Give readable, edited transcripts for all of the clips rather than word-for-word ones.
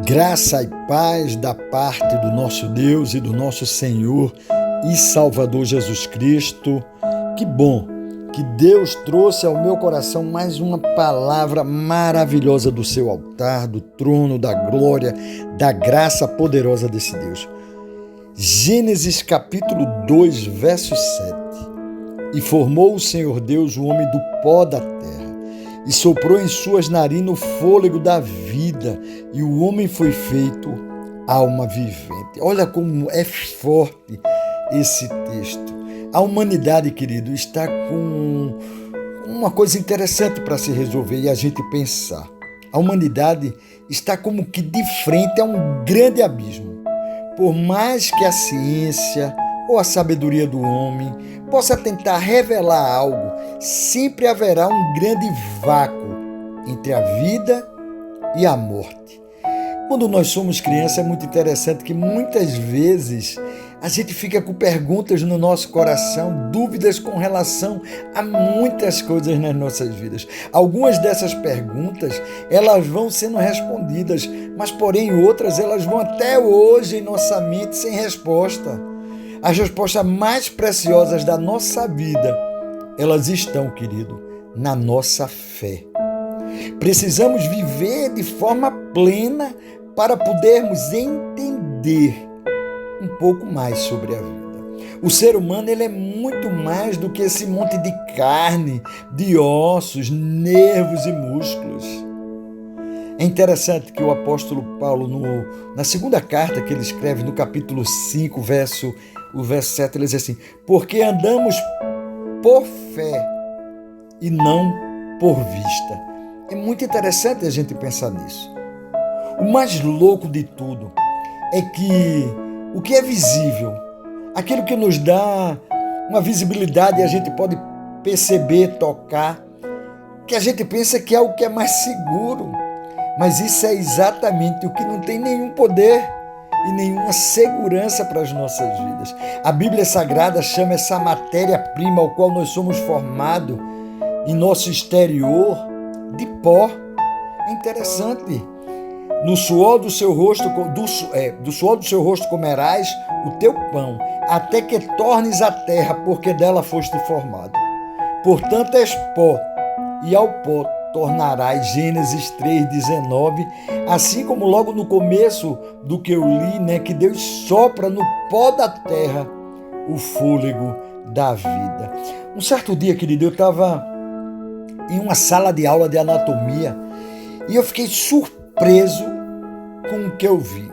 Graça e paz da parte do nosso Deus e do nosso Senhor e Salvador Jesus Cristo. Que bom que Deus trouxe ao meu coração mais uma palavra maravilhosa do seu altar, do trono, da glória, da graça poderosa desse Deus. Gênesis capítulo 2, verso 7. E formou o Senhor Deus o homem do pó da terra, e soprou em suas narinas o fôlego da vida, e o homem foi feito alma vivente. Olha como é forte esse texto. A humanidade, querido, está com uma coisa interessante para se resolver e a gente pensar. A humanidade está como que de frente a um grande abismo. Por mais que a ciência ou a sabedoria do homem possa tentar revelar algo, sempre haverá um grande vácuo entre a vida e a morte. Quando nós somos crianças, é muito interessante que muitas vezes a gente fica com perguntas no nosso coração, dúvidas com relação a muitas coisas nas nossas vidas. Algumas dessas perguntas, elas vão sendo respondidas, mas porém outras, elas vão até hoje em nossa mente sem resposta. As respostas mais preciosas da nossa vida, elas estão, querido, na nossa fé. Precisamos viver de forma plena para podermos entender um pouco mais sobre a vida. O ser humano, ele é muito mais do que esse monte de carne, de ossos, nervos e músculos. É interessante que o apóstolo Paulo, na segunda carta que ele escreve, no capítulo 5, o verso 7, ele diz assim: porque andamos por fé e não por vista. É muito interessante a gente pensar nisso. O mais louco de tudo é que o que é visível, aquilo que nos dá uma visibilidade e a gente pode perceber, tocar, que a gente pensa que é o que é mais seguro, mas isso é exatamente o que não tem nenhum poder e nenhuma segurança para as nossas vidas. A Bíblia Sagrada chama essa matéria-prima ao qual nós somos formados em nosso exterior de pó. É interessante. No suor do seu rosto, do suor do seu rosto comerás o teu pão, até que tornes a terra, porque dela foste formado. Portanto és pó, e ao pó tornarás. Gênesis 3:19, assim como logo no começo do que eu li, que Deus sopra no pó da terra o fôlego da vida. Um certo dia, querido, eu estava em uma sala de aula de anatomia e eu fiquei surpreso com o que eu vi.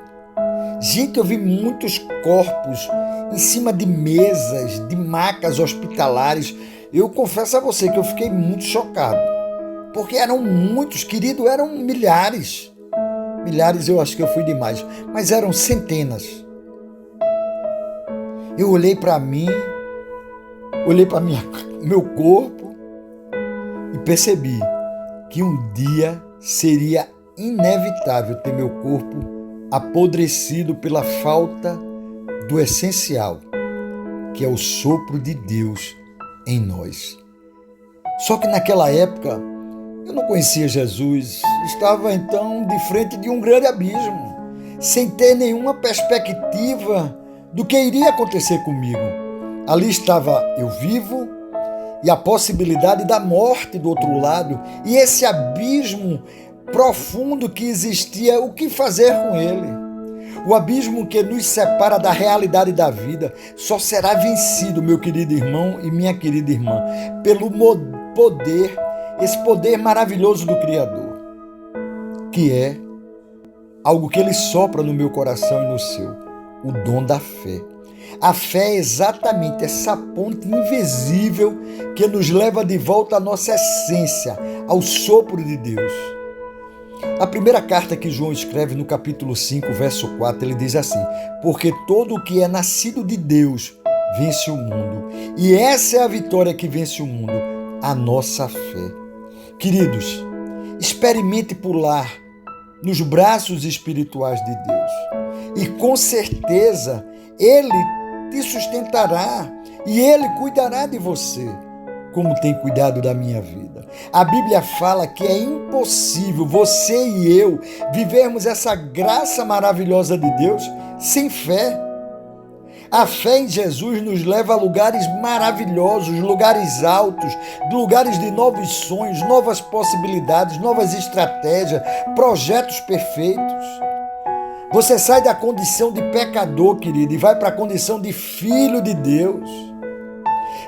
Gente, eu vi muitos corpos em cima de mesas, de macas hospitalares. Eu confesso a você que eu fiquei muito chocado, porque eram muitos, querido, eram milhares. Milhares eu acho que eu fui demais, mas eram centenas. Eu olhei para mim, olhei para meu corpo e percebi que um dia seria inevitável ter meu corpo apodrecido pela falta do essencial, que é o sopro de Deus em nós. Só que naquela época eu não conhecia Jesus, estava então de frente de um grande abismo, sem ter nenhuma perspectiva do que iria acontecer comigo. Ali estava eu vivo e a possibilidade da morte do outro lado, e esse abismo profundo que existia, o que fazer com ele? O abismo que nos separa da realidade da vida só será vencido, meu querido irmão e minha querida irmã, pelo poder, esse poder maravilhoso do Criador, que é algo que ele sopra no meu coração e no seu, o dom da fé. A fé é exatamente essa ponte invisível que nos leva de volta à nossa essência, ao sopro de Deus. A primeira carta que João escreve no capítulo 5, verso 4, ele diz assim: porque todo o que é nascido de Deus vence o mundo. E essa é a vitória que vence o mundo, a nossa fé. Queridos, experimente pular nos braços espirituais de Deus. E com certeza Ele te sustentará e Ele cuidará de você. como tem cuidado da minha vida. A Bíblia fala que é impossível você e eu vivermos essa graça maravilhosa de Deus sem fé. A fé em Jesus nos leva a lugares maravilhosos, lugares altos, lugares de novos sonhos, novas possibilidades, novas estratégias, projetos perfeitos. Você sai da condição de pecador, querido, e vai para a condição de filho de Deus.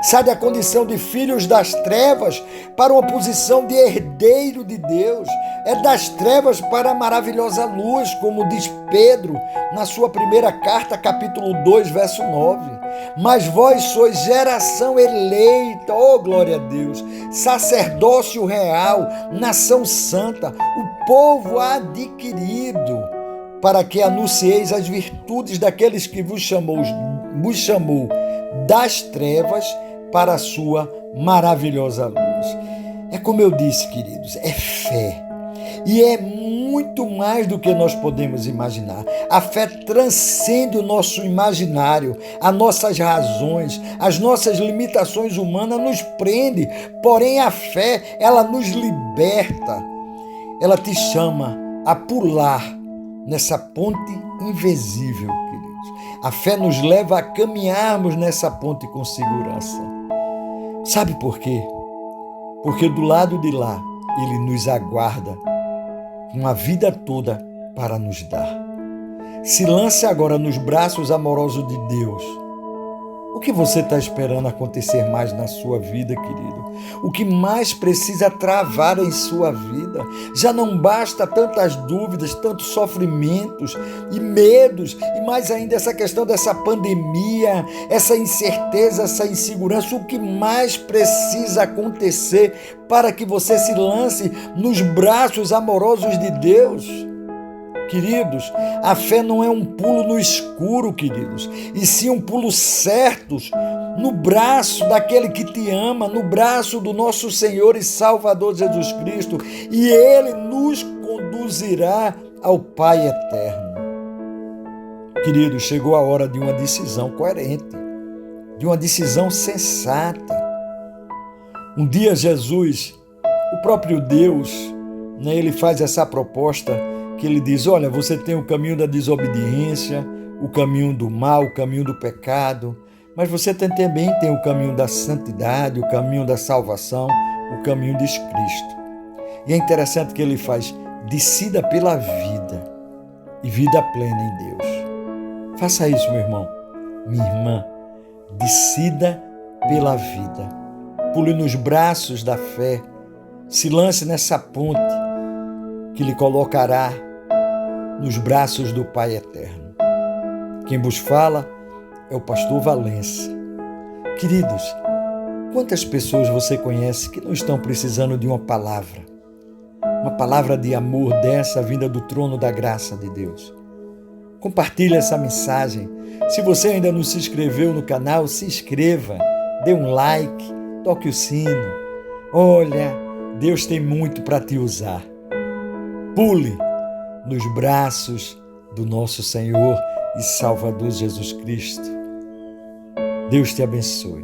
Sai da condição de filhos das trevas para uma posição de herdeiro de Deus. É das trevas para a maravilhosa luz, como diz Pedro na sua primeira carta, capítulo 2, verso 9. Mas vós sois geração eleita, oh glória a Deus, sacerdócio real, nação santa, o povo adquirido, para que anuncieis as virtudes daqueles que vos chamou das trevas para a sua maravilhosa luz. É como eu disse, queridos, é fé. E é muito mais do que nós podemos imaginar. A fé transcende o nosso imaginário, as nossas razões, as nossas limitações humanas nos prende. Porém, a fé, ela nos liberta. Ela te chama a pular nessa ponte invisível, queridos. A fé nos leva a caminharmos nessa ponte com segurança. Sabe por quê? Porque do lado de lá, Ele nos aguarda uma vida toda para nos dar. Se lance agora nos braços amorosos de Deus. O que você está esperando acontecer mais na sua vida, querido? O que mais precisa travar em sua vida? Já não basta tantas dúvidas, tantos sofrimentos e medos, e mais ainda essa questão dessa pandemia, essa incerteza, essa insegurança. O que mais precisa acontecer para que você se lance nos braços amorosos de Deus? Queridos, a fé não é um pulo no escuro, queridos, e sim um pulo certo no braço daquele que te ama, no braço do nosso Senhor e Salvador Jesus Cristo, e Ele nos conduzirá ao Pai eterno. Queridos, chegou a hora de uma decisão coerente, de uma decisão sensata. Um dia Jesus, o próprio Deus, Ele faz essa proposta que Ele diz: olha, você tem o caminho da desobediência, o caminho do mal, o caminho do pecado, mas você também tem o caminho da santidade, o caminho da salvação, o caminho de Cristo. E é interessante que Ele faz: decida pela vida e vida plena em Deus. Faça isso, meu irmão, minha irmã, decida pela vida. Pule nos braços da fé, se lance nessa ponte que lhe colocará nos braços do Pai eterno. Quem vos fala é o pastor Valença. Queridos, quantas pessoas você conhece que não estão precisando de uma palavra de amor dessa vinda do trono da graça de Deus? Compartilhe essa mensagem. Se você ainda não se inscreveu no canal, se inscreva, dê um like, toque o sino. Olha, Deus tem muito para te usar. Pule nos braços do nosso Senhor e Salvador Jesus Cristo. Deus te abençoe.